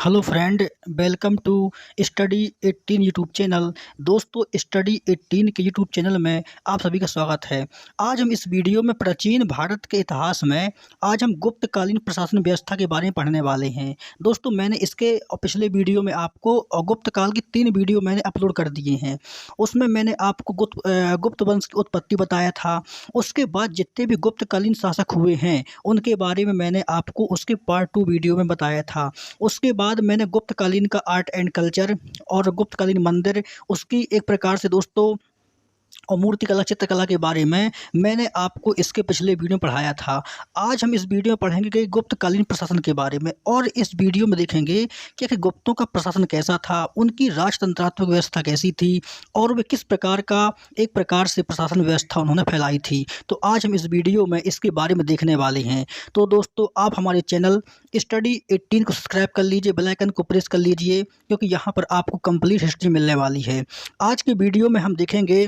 Hello friend, welcome to study 18 YouTube channel. दोस्तों, study 18 के YouTube channel में आप सभी का स्वागत है। आज हम इस वीडियो में प्राचीन भारत के इतिहास में आज हम गुप्तकालीन प्रशासन व्यवस्था के बारे में पढ़ने वाले हैं। दोस्तों, मैंने इसके पिछले वीडियो में आपको गुप्तकाल की 3 वीडियो मैंने अपलोड कर दिए हैं। उसमें मैंने आपको गुप्त वंश की उत्पत्ति बताया था। उसके बाद जितने भी गुप्तकालीन शासक हुए हैं उनके बारे में मैंने आपको उसके पार्ट 2 वीडियो में बताया था। उसके बाद मैंने गुप्तकालीन का आर्ट एंड कल्चर और गुप्तकालीन मंदिर, उसकी एक प्रकार से दोस्तों और मूर्तिकला चित्रकला के बारे में मैंने आपको इसके पिछले वीडियो में पढ़ाया था। आज हम इस वीडियो में पढ़ेंगे कि गुप्तकालीन प्रशासन के बारे में, और इस वीडियो में देखेंगे कि आखिर गुप्तों का प्रशासन कैसा था, उनकी राजतंत्रात्मक व्यवस्था कैसी थी और वे किस प्रकार का एक प्रकार से प्रशासन व्यवस्था उन्होंने फैलाई थी। तो आज हम इस वीडियो में इसके बारे में देखने वाले हैं। तो दोस्तों, आप हमारे चैनल स्टडी 18 को सब्सक्राइब कर लीजिए, बेल आइकन को प्रेस कर लीजिए, क्योंकि यहाँ पर आपको कंप्लीट हिस्ट्री मिलने वाली है। आज के वीडियो में हम देखेंगे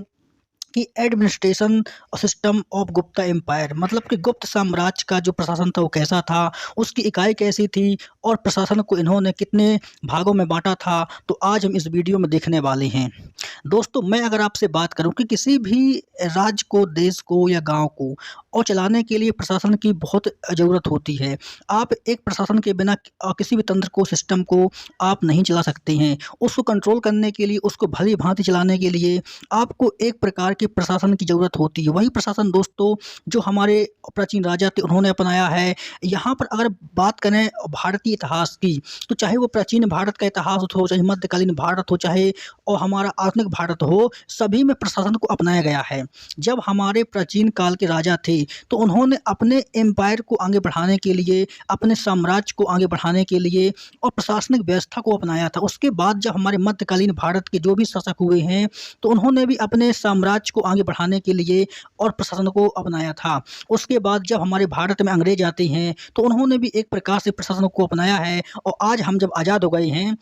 कि administration system of Gupta empire, मतलब कि गुप्त साम्राज्य का जो प्रशासन था वो कैसा था, उसकी इकाई कैसी थी और प्रशासन को इन्होंने कितने भागों में बांटा था। तो आज हम इस वीडियो में देखने वाले हैं। दोस्तों, मैं अगर आपसे बात करूं कि किसी भी राज्य को, देश को या गांव को और चलाने के लिए प्रशासन की बहुत ज़रूरत होती है। आप एक प्रशासन के बिना किसी भी तंत्र को, सिस्टम को आप नहीं चला सकते हैं। उसको कंट्रोल करने के लिए, उसको भली भांति चलाने के लिए आपको एक प्रकार के प्रशासन की ज़रूरत होती है। वही प्रशासन दोस्तों जो हमारे प्राचीन राजा थे उन्होंने अपनाया है। यहाँ पर अगर बात करें भारतीय इतिहास की, तो चाहे वो प्राचीन भारत का इतिहास हो, चाहे मध्यकालीन भारत हो, चाहे और हमारा आधुनिक भारत हो, सभी में प्रशासन को अपनाया गया है। जब हमारे प्राचीन काल के राजा थे तो उन्होंने अपने एम्पायर को आगे बढ़ाने के लिए, अपने साम्राज्य को आगे बढ़ाने के लिए और प्रशासनिक व्यवस्था को अपनाया था। उसके बाद जब हमारे मध्यकालीन भारत के जो भी शासक हुए हैं तो उन्होंने भी अपने साम्राज्य को आगे बढ़ाने के लिए और प्रशासन को अपनाया था। उसके बाद जब हमारे भारत में अंग्रेज आते हैं तो उन्होंने भी एक प्रकार से प्रशासन को अपनाया है। और आज हम जब आज़ाद हो गए हैं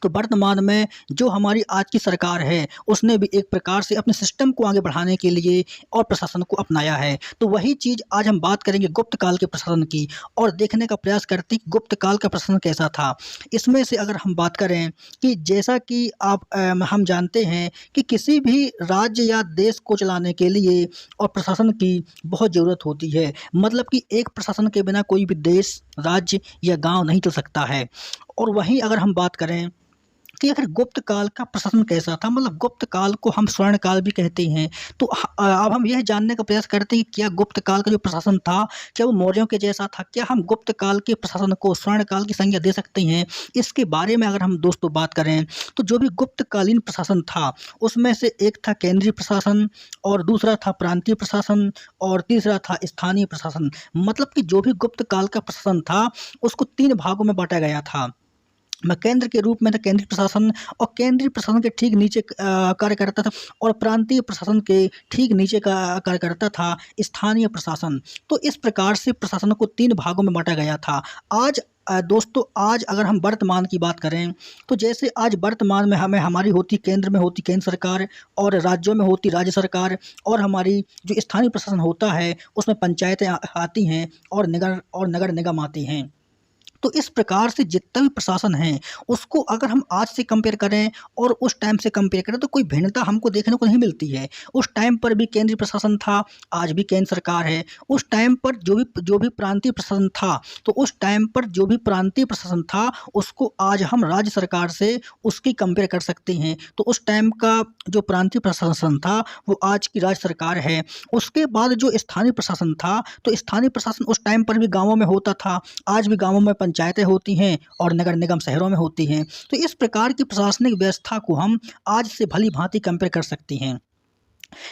तो वर्तमान में जो हमारी आज की सरकार है उसने भी एक प्रकार से अपने सिस्टम को आगे बढ़ाने के लिए और प्रशासन को अपनाया है। तो वही चीज़ आज हम बात करेंगे गुप्त काल के प्रशासन की और देखने का प्रयास करते हैं कि गुप्त काल का प्रशासन कैसा था। इसमें से अगर हम बात करें कि जैसा कि हम जानते हैं कि किसी भी राज्य या देश को चलाने के लिए और प्रशासन की बहुत ज़रूरत होती है। मतलब कि एक प्रशासन के बिना कोई भी देश, राज्य या गाँव नहीं चल सकता है। और वहीं अगर हम बात करें कि अगर गुप्त काल का प्रशासन कैसा था, मतलब गुप्त काल को हम स्वर्ण काल भी कहते हैं। तो अब हम यह जानने का प्रयास करते हैं कि क्या गुप्त काल का जो प्रशासन था क्या वो मौर्यों के जैसा था, क्या हम गुप्त काल के प्रशासन को स्वर्ण काल की संज्ञा दे सकते हैं। इसके बारे में अगर हम दोस्तों बात करें तो जो भी गुप्तकालीन प्रशासन था उसमें से एक था केंद्रीय प्रशासन, और दूसरा था प्रांतीय प्रशासन, और तीसरा था स्थानीय प्रशासन। मतलब कि जो भी गुप्त काल का प्रशासन था उसको 3 भागों में बांटा गया था। मैं केंद्र के रूप में था केंद्रीय प्रशासन, और केंद्रीय प्रशासन के ठीक नीचे कार्य करता था, और प्रांतीय प्रशासन के ठीक नीचे का कार्य करता था स्थानीय प्रशासन। तो इस प्रकार से प्रशासन को 3 भागों में बांटा गया था। आज दोस्तों, आज अगर हम वर्तमान की बात करें तो जैसे आज वर्तमान में हमारी होती, केंद्र में होती केंद्र सरकार, और राज्यों में होती राज्य सरकार, और हमारी जो स्थानीय प्रशासन होता है उसमें पंचायतें आती हैं और नगर निगम आते हैं। तो इस प्रकार से जितना भी प्रशासन है उसको अगर हम आज से कंपेयर करें और उस टाइम से कंपेयर करें तो कोई भिन्नता हमको देखने को नहीं मिलती है। उस टाइम पर भी केंद्रीय प्रशासन था, आज भी केंद्र सरकार है। उस टाइम पर जो भी प्रांतीय प्रशासन था, तो उस टाइम पर जो भी प्रांतीय प्रशासन था उसको आज हम राज्य सरकार से उसकी कंपेयर कर सकते हैं। तो उस टाइम का जो प्रांतीय प्रशासन था वो आज की राज्य सरकार है। उसके बाद जो स्थानीय प्रशासन था, तो स्थानीय प्रशासन उस टाइम पर भी गाँवों में होता था, आज भी गाँवों में पंचायतें होती हैं और नगर निगम शहरों में होती हैं। तो इस प्रकार की प्रशासनिक व्यवस्था को हम आज से भली भांति कंपेयर कर सकते हैं।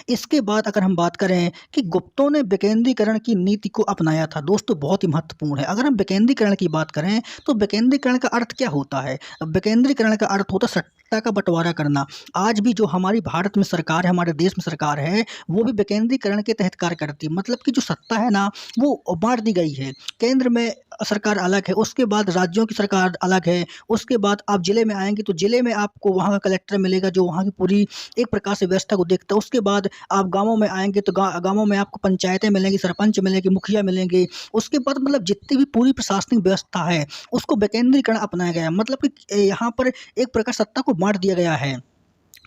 इसके बाद अगर हम बात करें कि गुप्तों ने विकेंद्रीकरण की नीति को अपनाया था, दोस्तों बहुत ही महत्वपूर्ण है। अगर हम विकेंद्रीकरण की बात करें तो विकेंद्रीकरण का अर्थ क्या होता है। विकेंद्रीकरण का अर्थ होता है सत्ता का बंटवारा करना। आज भी जो हमारी भारत में सरकार है, हमारे देश में सरकार है, वो भी विकेंद्रीकरण के तहत कार्य करती है। मतलब कि जो सत्ता है ना वो बांट दी गई है। केंद्र में सरकार अलग है, उसके बाद राज्यों की सरकार अलग है, उसके बाद आप जिले में आएंगे तो जिले में आपको वहाँ का कलेक्टर मिलेगा जो वहाँ की पूरी एक प्रकार से व्यवस्था को देखता है। उसके बाद बाद आप गाँवों में आएँगे तो गाँवों में आपको पंचायतें मिलेंगी, सरपंच मिलेंगे, मुखिया मिलेंगे। उसके बाद मतलब जितनी भी पूरी प्रशासनिक व्यवस्था है, उसको विकेंद्रीकरण अपनाया गया है। मतलब कि यहाँ पर एक प्रकार सत्ता को बाँट दिया गया है।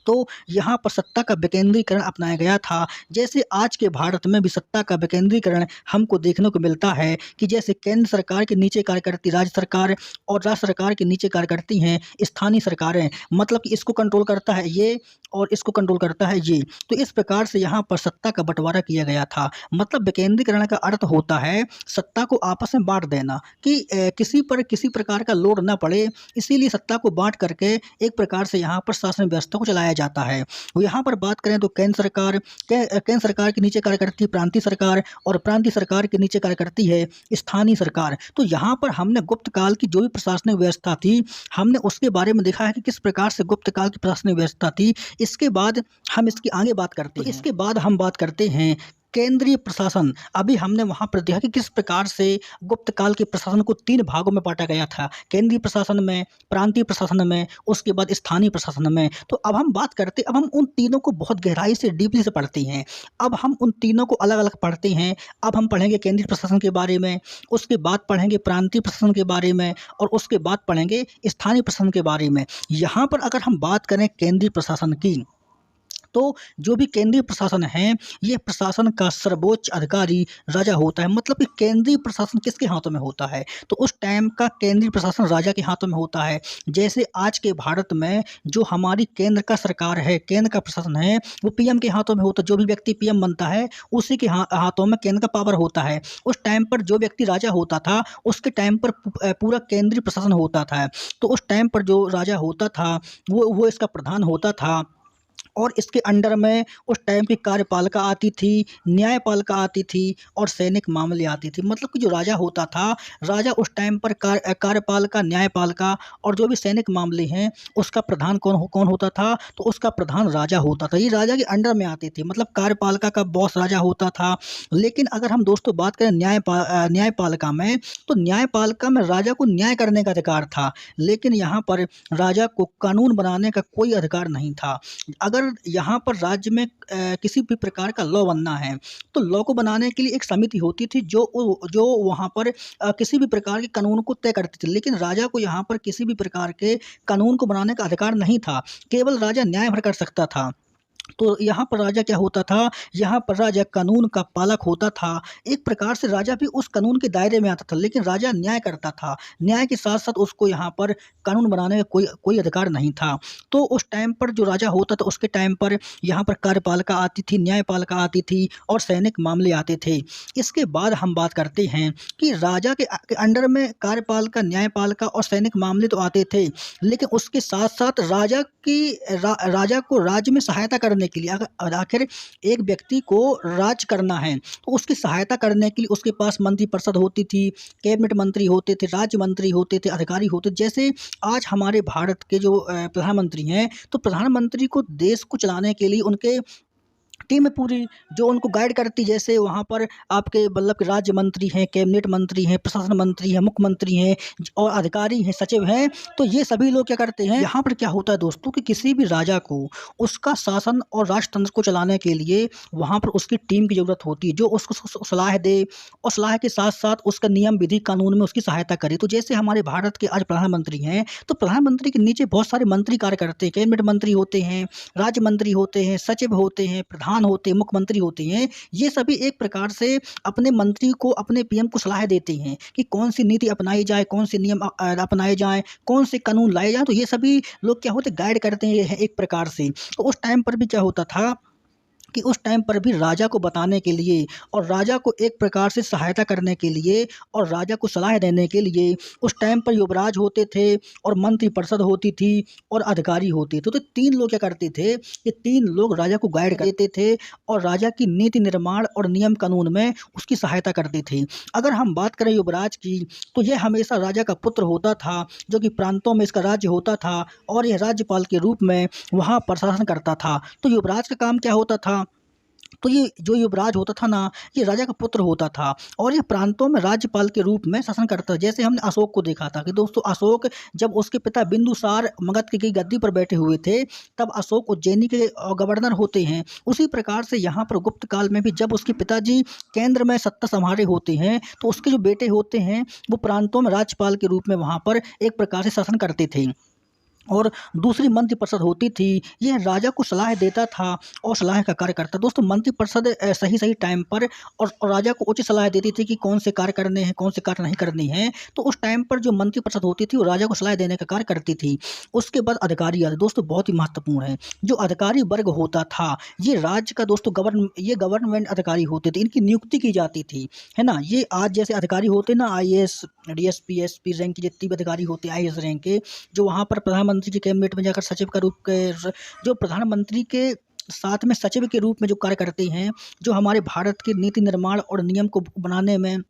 तो यहाँ पर सत्ता का विकेंद्रीकरण अपनाया गया था। जैसे आज के भारत में भी सत्ता का विकेंद्रीकरण हमको देखने को मिलता है कि जैसे केंद्र सरकार के नीचे कार्य करती राज्य सरकार और राज्य सरकार के नीचे कार्य करती हैं स्थानीय सरकारें। मतलब कि इसको कंट्रोल करता है ये और इसको कंट्रोल करता है ये। तो इस प्रकार से यहाँ पर सत्ता का बँटवारा किया गया था। मतलब विकेंद्रीकरण का अर्थ होता है सत्ता को आपस में बाँट देना कि किसी पर किसी प्रकार का लोड ना पड़े, इसीलिए सत्ता को बाँट करके एक प्रकार से यहाँ पर शासन व्यवस्था को चलाया जाता है। यहाँ पर बात करें तो केंद्र सरकार के नीचे कार्य करती है प्रांतीय सरकार और प्रांतीय सरकार के नीचे कार्य करती है स्थानीय सरकार। तो यहाँ पर हमने गुप्त काल की जो भी प्रशासनिक व्यवस्था थी, हमने उसके बारे में देखा है कि किस प्रकार से गुप्त काल की प्रशासनिक व्यवस्था थी। इसके बाद हम इसकी आगे बात करते हैं। इसके बाद हम बात करते हैं केंद्रीय प्रशासन। अभी हमने वहाँ पर देखा कि किस प्रकार से गुप्त काल के प्रशासन को 3 भागों में बाँटा गया था, केंद्रीय प्रशासन में, प्रांतीय प्रशासन में, उसके बाद स्थानीय प्रशासन में। तो अब हम उन तीनों को बहुत गहराई से डीपली से पढ़ते हैं। अब हम उन तीनों को अलग-अलग पढ़ते हैं। अब हम पढ़ेंगे केंद्रीय प्रशासन के बारे में, उसके बाद पढ़ेंगे प्रांतीय प्रशासन के बारे में और उसके बाद पढ़ेंगे स्थानीय प्रशासन के बारे में। यहाँ पर अगर हम बात करें केंद्रीय प्रशासन की, तो जो भी केंद्रीय प्रशासन है, ये प्रशासन का सर्वोच्च अधिकारी राजा होता है। मतलब कि केंद्रीय प्रशासन किसके हाथों में होता है? तो उस टाइम का केंद्रीय प्रशासन राजा के हाथों में होता है। जैसे आज के भारत में जो हमारी केंद्र का सरकार है, केंद्र का प्रशासन है, वो पीएम के हाथों में होता है। जो भी व्यक्ति पीएम बनता है, उसी के हाथों में केंद्र का पावर होता है। उस टाइम पर जो व्यक्ति राजा होता था, उसके टाइम पर पूरा केंद्रीय प्रशासन होता था। तो उस टाइम पर जो राजा होता था, वो इसका प्रधान होता था और इसके अंडर में उस टाइम की कार्यपालिका आती थी, न्यायपालिका आती थी और सैनिक मामले आती थी। मतलब कि जो राजा होता था, राजा उस टाइम पर कार्यपालिका, न्यायपालिका और जो भी सैनिक मामले हैं, उसका प्रधान कौन होता था? तो उसका प्रधान राजा होता था। ये राजा के अंडर में आती थी। मतलब कार्यपालिका का बॉस राजा होता था। लेकिन अगर हम दोस्तों बात करें न्यायपालिका में, तो न्यायपालिका में राजा को न्याय करने का अधिकार था। लेकिन यहाँ पर राजा को कानून बनाने का कोई अधिकार नहीं था। अगर यहाँ पर राज्य में किसी भी प्रकार का लॉ बनना है, तो लॉ को बनाने के लिए एक समिति होती थी जो वहाँ पर किसी भी प्रकार के कानून को तय करती थी। लेकिन राजा को यहाँ पर किसी भी प्रकार के कानून को बनाने का अधिकार नहीं था। केवल राजा न्याय भर कर सकता था। तो यहाँ पर राजा क्या होता था? यहाँ पर राजा कानून का पालक होता था। एक प्रकार से राजा भी उस कानून के दायरे में आता था, लेकिन राजा न्याय करता था। न्याय के साथ-साथ उसको यहाँ पर कानून बनाने का कोई अधिकार नहीं था। तो उस टाइम पर जो राजा होता था, उसके टाइम पर यहाँ पर कार्यपालिका आती थी, न्यायपालिका आती थी और सैनिक मामले आते थे। इसके बाद हम बात करते हैं कि राजा के अंडर में कार्यपालिका, न्यायपालिका और सैनिक मामले तो आते थे, लेकिन उसके साथ-साथ राजा को राज्य में सहायता करने के लिए, अगर आखिर एक व्यक्ति को राज करना है, तो उसकी सहायता करने के लिए उसके पास मंत्रिपरिषद होती थी, कैबिनेट मंत्री होते थे, राज्य मंत्री होते थे, अधिकारी होते थे। जैसे आज हमारे भारत के जो प्रधानमंत्री हैं, तो प्रधानमंत्री को देश को चलाने के लिए उनके टीम पूरी जो उनको गाइड करती। जैसे वहाँ पर आपके मतलब कि राज्य मंत्री हैं, कैबिनेट मंत्री हैं, प्रशासन मंत्री हैं, मुख्यमंत्री हैं और अधिकारी हैं, सचिव हैं। तो ये सभी लोग क्या करते हैं? यहाँ पर क्या होता है दोस्तों कि किसी भी राजा को उसका शासन और राजतंत्र को चलाने के लिए वहाँ पर उसकी टीम की ज़रूरत होती है, जो उसको सलाह दे और सलाह के साथ-साथ उसका नियम, विधि, कानून में उसकी सहायता करे। तो जैसे हमारे भारत के आज प्रधानमंत्री हैं, तो प्रधानमंत्री के नीचे बहुत सारे मंत्री कार्य करते हैं। कैबिनेट मंत्री होते हैं, राज्य मंत्री होते हैं, सचिव होते हैं, प्रधान होते हैं, मुख्यमंत्री होते हैं। ये सभी एक प्रकार से अपने मंत्री को, अपने पीएम को सलाह देते हैं कि कौन सी नीति अपनाई जाए, कौन से नियम अपनाए जाएँ, कौन से कानून लाए जाएँ। तो ये सभी लोग क्या होते हैं? गाइड करते हैं एक प्रकार से। तो उस टाइम पर भी क्या होता था कि उस टाइम पर भी राजा को बताने के लिए और राजा को एक प्रकार से सहायता करने के लिए और राजा को सलाह देने के लिए उस टाइम पर युवराज होते थे और मंत्रिपरिषद होती थी और अधिकारी होते थे। तो 3 लोग क्या करते थे? ये 3 लोग राजा को गाइड करते थे और राजा की नीति निर्माण और नियम कानून में उसकी सहायता करते थे। अगर हम बात करें युवराज की, तो यह हमेशा राजा का पुत्र होता था, जो कि प्रांतों में इसका राज्य होता था और यह राज्यपाल के रूप में वहाँ पर शासन करता था। तो युवराज का काम क्या होता था? तो ये जो युवराज होता था ना, ये राजा का पुत्र होता था और ये प्रांतों में राज्यपाल के रूप में शासन करता था। जैसे हमने अशोक को देखा था कि दोस्तों अशोक जब उसके पिता बिंदुसार मगध की गद्दी पर बैठे हुए थे, तब अशोक उज्जैनी के गवर्नर होते हैं। उसी प्रकार से यहाँ पर गुप्त काल में भी जब उसके पिताजी केंद्र में सत्ता संभाले होते हैं, तो उसके जो बेटे होते हैं वो प्रांतों में राज्यपाल के रूप में वहाँ पर एक प्रकार से शासन करते थे। और दूसरी मंत्रिपरिषद होती थी, यह राजा को सलाह देता था और सलाह का कार्य करता। दोस्तों मंत्रिपरिषद सही टाइम पर और राजा को उचित सलाह देती थी कि कौन से कार्य करने हैं, कौन से कार्य नहीं करने हैं। तो उस टाइम पर जो मंत्रिपरिषद होती थी वो राजा को सलाह देने का कार्य करती थी। उसके बाद अधिकारी आते, दोस्तों बहुत ही महत्वपूर्ण है। जो अधिकारी वर्ग होता था, ये राज्य का दोस्तों ये गवर्नमेंट अधिकारी होते थे, इनकी नियुक्ति की जाती थी, है ना। ये आज जैसे अधिकारी होते ना, IAS, DSP, SP रैंक के जितने भी अधिकारी होते हैं, IAS रैंक के, जो वहाँ पर प्रधानमंत्री की कैबिनेट में जाकर सचिव का रूप के जो प्रधानमंत्री के साथ में सचिव के रूप में जो कार्य करते हैं, जो हमारे भारत के नीति निर्माण और नियम को बनाने में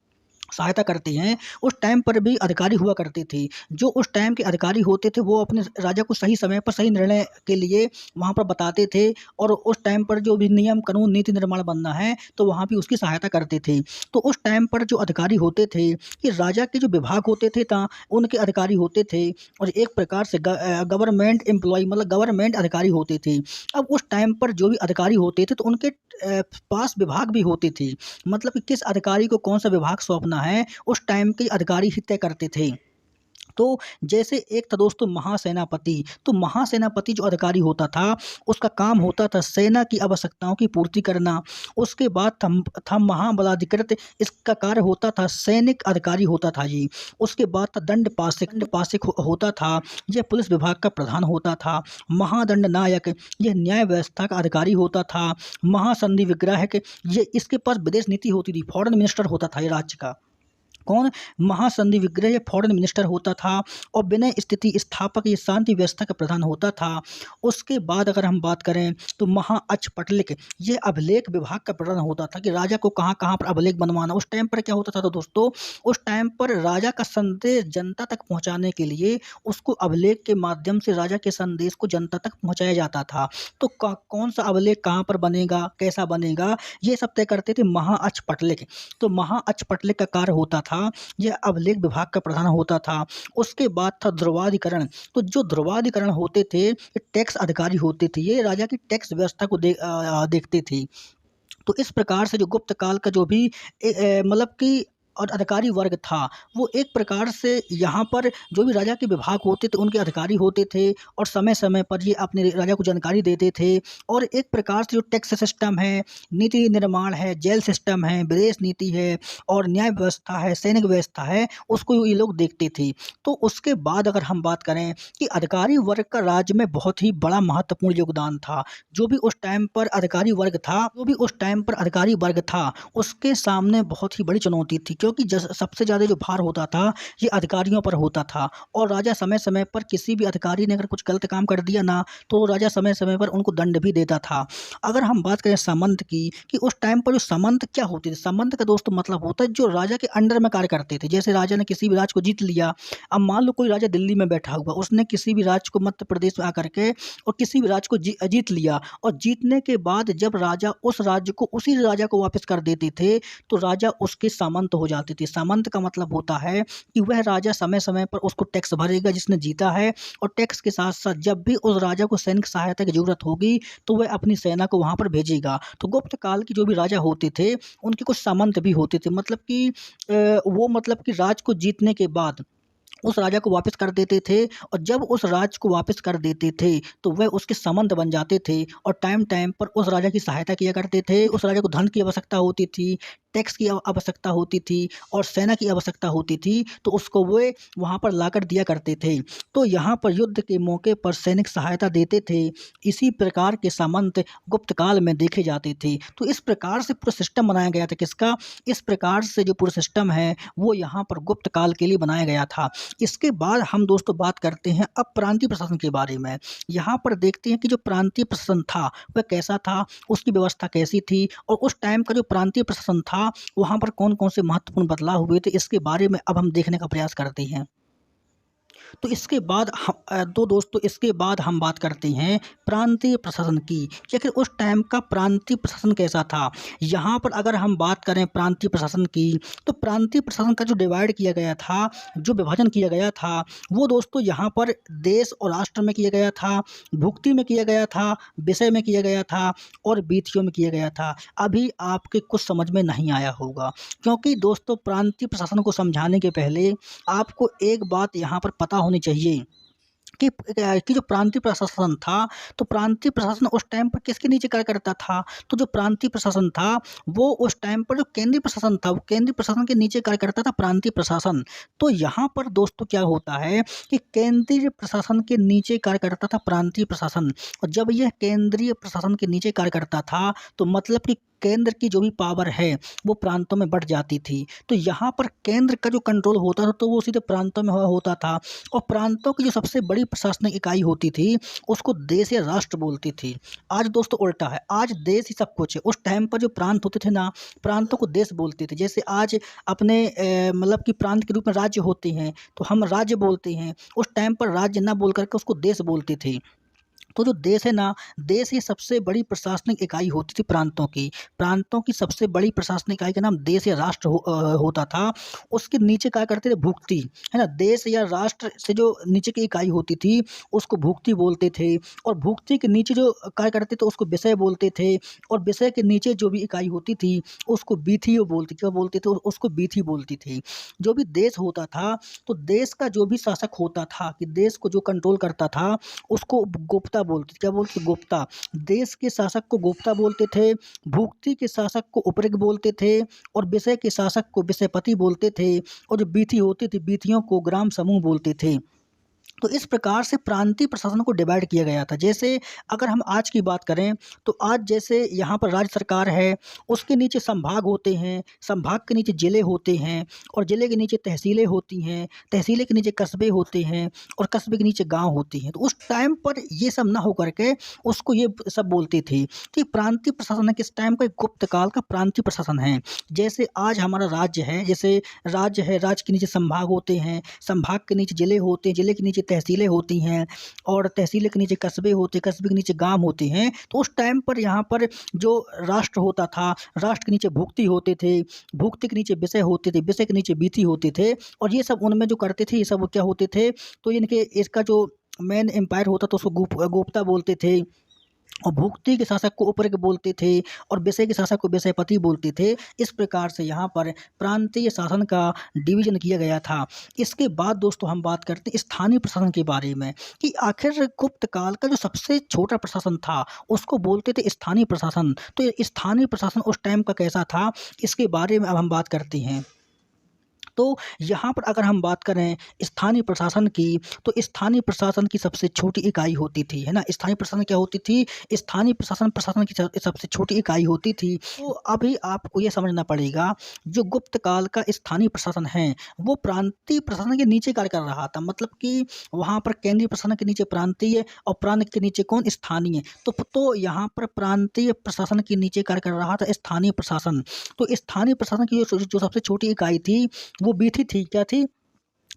सहायता करते हैं, उस टाइम पर भी अधिकारी हुआ करते थे। जो उस टाइम के अधिकारी होते थे वो अपने राजा को सही समय पर सही निर्णय के लिए वहाँ पर बताते थे और उस टाइम पर जो भी नियम कानून नीति निर्माण बनना है तो वहाँ भी उसकी सहायता करते थे। तो उस टाइम पर जो अधिकारी होते थे, ये राजा के जो विभाग होते थे उनके अधिकारी होते थे और एक प्रकार से गवर्नमेंट एम्प्लॉय मतलब गवर्नमेंट अधिकारी होते थे। अब उस टाइम पर जो भी अधिकारी होते थे तो उनके पास विभाग भी होते थे, मतलब कि किस अधिकारी को कौन सा विभाग सौंपना है, उस टाइम के अधिकारी ही तय करते थे। तो जैसे एक था दोस्तों महासेनापति। तो महासेनापति जो अधिकारी होता था, उसका काम होता था सेना की आवश्यकताओं की पूर्ति करना। उसके बाद था महाबलाधिकृत, इसका कार्य होता था सैनिक अधिकारी होता था जी। उसके बाद था दंड पासिक होता था, यह पुलिस विभाग का प्रधान होता था। महादंड नायक, यह न्याय व्यवस्था का अधिकारी होता था। महासंधि विग्राहक, ये इसके पास विदेश नीति होती थी, फॉरेन मिनिस्टर होता था ये राज्य का। कौन? महासंधि विग्रह फॉरेन मिनिस्टर होता था। और विनय स्थिति स्थापक, ये शांति व्यवस्था का प्रधान होता था। उसके बाद अगर हम बात करें तो महाअक्षपटलिक, ये अभिलेख विभाग का प्रधान होता था कि राजा को कहाँ कहाँ पर अभिलेख बनवाना। उस टाइम पर क्या होता था तो दोस्तों, उस टाइम पर राजा का संदेश जनता तक पहुँचाने के लिए उसको अभिलेख के माध्यम से राजा के संदेश को जनता तक पहुँचाया जाता था। तो कौन सा अभिलेख कहाँ पर बनेगा, कैसा बनेगा, ये सब तय करते थे महाअक्षपटलिक। तो महाअक्षपटलिक का कार्य होता था, यह अभिलेख विभाग का प्रधान होता था। उसके बाद था ध्रुवाधिकरण। तो जो ध्रुवाधिकरण होते थे, ये टैक्स अधिकारी होते थे, ये राजा की टैक्स व्यवस्था को देखते थे। तो इस प्रकार से जो गुप्त काल का जो भी मतलब कि और अधिकारी वर्ग था, वो एक प्रकार से यहाँ पर जो भी राजा के विभाग होते थे उनके अधिकारी होते थे और समय समय पर ये अपने राजा को जानकारी देते थे। और एक प्रकार से जो टैक्स सिस्टम है, नीति निर्माण है, जेल सिस्टम है, विदेश नीति है और न्याय व्यवस्था है, सैनिक व्यवस्था है, उसको ये लोग देखते थे। तो उसके बाद अगर हम बात करें कि अधिकारी वर्ग का राज्य में बहुत ही बड़ा महत्वपूर्ण योगदान था। जो भी उस टाइम पर अधिकारी वर्ग था, उसके सामने बहुत ही बड़ी चुनौती थी, क्योंकि सबसे ज़्यादा जो भार होता था ये अधिकारियों पर होता था। और राजा समय समय पर किसी भी अधिकारी ने अगर कुछ गलत काम कर दिया ना, तो राजा समय समय पर उनको दंड भी देता था। अगर हम बात करें सामंत की, कि उस टाइम पर जो सामंत क्या होते थे, सामंत का दोस्तों मतलब होता है जो राजा के अंडर में कार्य करते थे। जैसे राजा ने किसी भी राज्य को जीत लिया, अब मान लो कोई राजा दिल्ली में बैठा हुआ, उसने किसी भी राज्य को मध्य प्रदेश में आकर के और किसी भी राज्य को जीत लिया, और जीतने के बाद जब राजा उस राज्य को उसी राजा को वापस कर देते थे, तो राजा उसके सामंत हो जाते थे। सामंत का मतलब होता है कि वह राजा समय समय पर उसको टैक्स भरेगा जिसने जीता है, और टैक्स के साथ साथ जब भी उस राजा को सैनिक सहायता की जरूरत होगी तो वह अपनी सेना को वहां पर भेजेगा। तो गुप्त काल के जो भी राजा होते थे उनके कुछ सामंत भी होते थे, मतलब कि राज को जीतने के बाद उस राजा को वापस कर देते थे, और जब उस राज को वापस कर देते थे तो वह उसके सामंत बन जाते थे और टाइम टाइम पर उस राजा की सहायता किया करते थे। उस राजा को धन की आवश्यकता होती थी, टैक्स की आवश्यकता होती थी और सेना की आवश्यकता होती थी, तो उसको वे वहाँ पर लाकर दिया करते थे। तो यहाँ पर युद्ध के मौके पर सैनिक सहायता देते थे। इसी प्रकार के सामंत गुप्त काल में देखे जाते थे। तो इस प्रकार से पूरा सिस्टम बनाया गया था। किसका? इस प्रकार से जो पूरा सिस्टम है वो यहाँ पर गुप्त काल के लिए बनाया गया था। इसके बाद हम दोस्तों बात करते हैं अब प्रांतीय प्रशासन के बारे में। यहाँ पर देखते हैं कि जो प्रांतीय प्रशासन था वह कैसा था, उसकी व्यवस्था कैसी थी, और उस टाइम का जो प्रांतीय प्रशासन था वहाँ पर कौन कौन से महत्वपूर्ण बदलाव हुए थे, इसके बारे में अब हम देखने का प्रयास करते हैं। तो इसके बाद तो दोस्तों इसके बाद हम बात करते हैं प्रांतीय प्रशासन की कि आखिर उस टाइम का प्रांतीय प्रशासन कैसा था। यहाँ पर अगर हम बात करें प्रांतीय प्रशासन की, तो प्रांतीय प्रशासन का जो डिवाइड किया गया था, जो विभाजन किया गया था, वो दोस्तों यहाँ पर देश और राष्ट्र में किया गया था, भुक्ति में किया गया था, विषय में किया गया था और वीथियों में किया गया था। अभी आपके कुछ समझ में नहीं आया होगा, क्योंकि दोस्तों प्रांतीय प्रशासन को समझाने के पहले आपको एक बात यहाँ पर पता होनी चाहिए कि जो प्रांतीय प्रशासन था, तो प्रांतीय प्रशासन उस टाइम पर किसके नीचे कार्य करता था। तो जो प्रांतीय प्रशासन था वो उस टाइम पर जो केंद्रीय प्रशासन था, वो केंद्रीय प्रशासन के नीचे कार्य करता था प्रांतीय प्रशासन। तो यहाँ पर दोस्तों क्या होता है कि केंद्रीय प्रशासन के नीचे कार्य करता था प्रांतीय प्रशासन, और जब यह केंद्रीय प्रशासन के नीचे कार्य करता था तो मतलब कि केंद्र की जो भी पावर है वो प्रांतों में बढ़ जाती थी। तो यहाँ पर केंद्र का जो कंट्रोल होता था तो वो सीधे प्रांतों में होता था, और प्रांतों की जो सबसे बड़ी प्रशासनिक इकाई होती थी उसको देश या राष्ट्र बोलती थी। आज दोस्तों उल्टा है, आज देश ही सब कुछ है। उस टाइम पर जो प्रांत होते थे ना, प्रांतों को देश बोलते थे। जैसे आज अपने मतलब कि प्रांत के रूप में राज्य होते हैं तो हम राज्य बोलते हैं, उस टाइम पर राज्य ना बोल करके उसको देश बोलते थे। तो जो देश है ना, देश ही सबसे बड़ी प्रशासनिक इकाई होती थी प्रांतों की। प्रांतों की सबसे बड़ी प्रशासनिक इकाई का नाम देश या राष्ट्र होता था। उसके नीचे क्या करते थे, भुक्ति, है ना। देश या राष्ट्र से जो नीचे की इकाई होती थी उसको भुक्ति बोलते थे, और भुक्ति के नीचे जो क्या करते थे उसको विषय बोलते थे, और विषय के नीचे जो भी इकाई होती थी उसको बीथी बोलती, क्या बोलते थे, उसको बीथी बोलती थी। जो भी देश होता था, तो देश का जो भी शासक होता था, कि देश को जो कंट्रोल करता था उसको गुप्ता बोलते थे। क्या बोलते थे, गुप्ता। देश के शासक को गुप्ता बोलते थे, भुक्ति के शासक को उपरिक बोलते थे, और विषय के शासक को विषयपति बोलते थे, और जो बीथी होती थी बीथियों को ग्राम समूह बोलते थे। तो इस प्रकार से प्रांतीय प्रशासन को डिवाइड किया गया था। जैसे अगर हम आज की बात करें तो आज जैसे यहाँ पर राज्य सरकार है, उसके नीचे संभाग होते हैं, संभाग के नीचे जिले होते हैं, और जिले के नीचे तहसीलें होती हैं, तहसीलें के नीचे कस्बे होते हैं, और कस्बे के नीचे गांव होती हैं। तो उस टाइम पर ये सब ना हो करके उसको ये सब बोलते थे। तो ये प्रांतीय प्रशासन है, किस टाइम का, गुप्त काल का प्रांतीय प्रशासन है। जैसे आज हमारा राज्य है, जैसे राज्य है, राज्य के नीचे संभाग होते हैं, संभाग के नीचे जिले होते हैं, जिले के नीचे तहसीलें होती हैं, और तहसीलें के नीचे कस्बे होते हैं, कस्बे के नीचे गांव होते हैं। तो उस टाइम पर यहाँ पर जो राष्ट्र होता था, राष्ट्र के नीचे भुक्ति होते थे, भुक्ति के नीचे विषय होते थे, विषय के नीचे बीथी होते थे, और ये सब उनमें जो करते थे ये सब क्या होते थे, तो इनके इसका जो मेन एम्पायर होता था उसको गुप्ता बोलते थे, और भुक्ति के शासक को उपरिक बोलते थे, और विषय के शासक को विषयपति बोलते थे। इस प्रकार से यहाँ पर प्रांतीय शासन का डिवीजन किया गया था। इसके बाद दोस्तों हम बात करते हैं स्थानीय प्रशासन के बारे में, कि आखिर गुप्त काल का जो सबसे छोटा प्रशासन था उसको बोलते थे स्थानीय प्रशासन। तो ये स्थानीय प्रशासन उस टाइम का कैसा था, इसके बारे में अब हम बात करते हैं। तो यहाँ पर अगर हम बात करें स्थानीय प्रशासन की, तो स्थानीय प्रशासन की सबसे छोटी इकाई होती थी, है ना। स्थानीय प्रशासन क्या होती थी, स्थानीय प्रशासन की सबसे छोटी इकाई होती थी। तो अभी आपको ये समझना पड़ेगा, जो गुप्त काल का स्थानीय प्रशासन है वो प्रांतीय प्रशासन के नीचे कार्य कर रहा था। मतलब कि वहाँ पर केंद्रीय प्रशासन के नीचे प्रांतीय, और प्रांत के नीचे कौन, स्थानीय। तो यहाँ पर प्रांतीय प्रशासन के नीचे कार्य कर रहा था स्थानीय प्रशासन। तो स्थानीय प्रशासन की जो सबसे छोटी इकाई थी वो बीथी थी। क्या थी,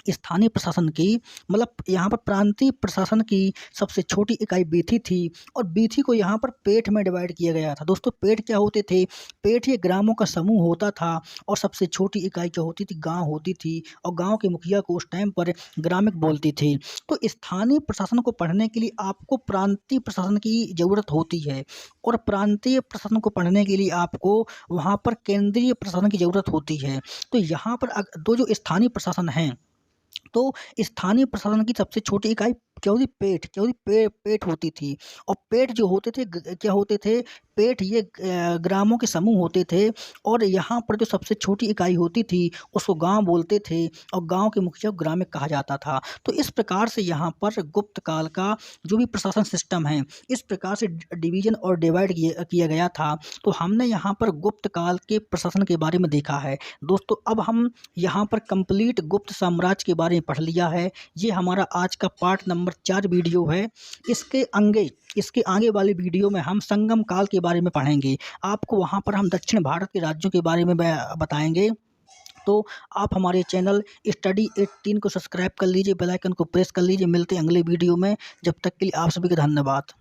स्थानीय प्रशासन की, मतलब यहाँ पर प्रांतीय प्रशासन की सबसे छोटी इकाई बीथी थी, और बीथी को यहाँ पर पेठ में डिवाइड किया गया था। दोस्तों पेठ क्या होते थे, पेठ ये ग्रामों का समूह होता था, और सबसे छोटी इकाई क्या होती थी, गांव होती थी, और गांव के मुखिया को उस टाइम पर ग्रामिक बोलती थी। तो स्थानीय प्रशासन को पढ़ने के लिए आपको प्रांतीय प्रशासन की ज़रूरत होती है, और प्रांतीय प्रशासन को पढ़ने के लिए आपको वहाँ पर केंद्रीय प्रशासन की ज़रूरत होती है। तो यहाँ पर दो जो स्थानीय प्रशासन हैं, तो स्थानीय प्रशासन की सबसे छोटी इकाई क्या होती, पेठ, क्या होती, पेठ होती थी। और पेठ जो होते थे क्या होते थे, पेठ ये ग्रामों के समूह होते थे, और यहाँ पर जो सबसे छोटी इकाई होती थी उसको गांव बोलते थे, और गांव के मुखिया को ग्रामिक कहा जाता था। तो इस प्रकार से यहाँ पर गुप्त काल का जो भी प्रशासन सिस्टम है इस प्रकार से डिवीजन और डिवाइड किया गया था। तो हमने यहाँ पर गुप्त काल के प्रशासन के बारे में देखा है। दोस्तों अब हम यहाँ पर कंप्लीट गुप्त साम्राज्य के बारे में पढ़ लिया है। ये हमारा आज का पार्ट नंबर 4 वीडियो है। इसके आगे वाली वीडियो में हम संगम काल के बारे में पढ़ेंगे। आपको वहाँ पर हम दक्षिण भारत के राज्यों के बारे में बताएंगे, तो आप हमारे चैनल स्टडी 18 को सब्सक्राइब कर लीजिए, बेल आइकन को प्रेस कर लीजिए। मिलते हैं अगले वीडियो में, जब तक के लिए आप सभी का धन्यवाद।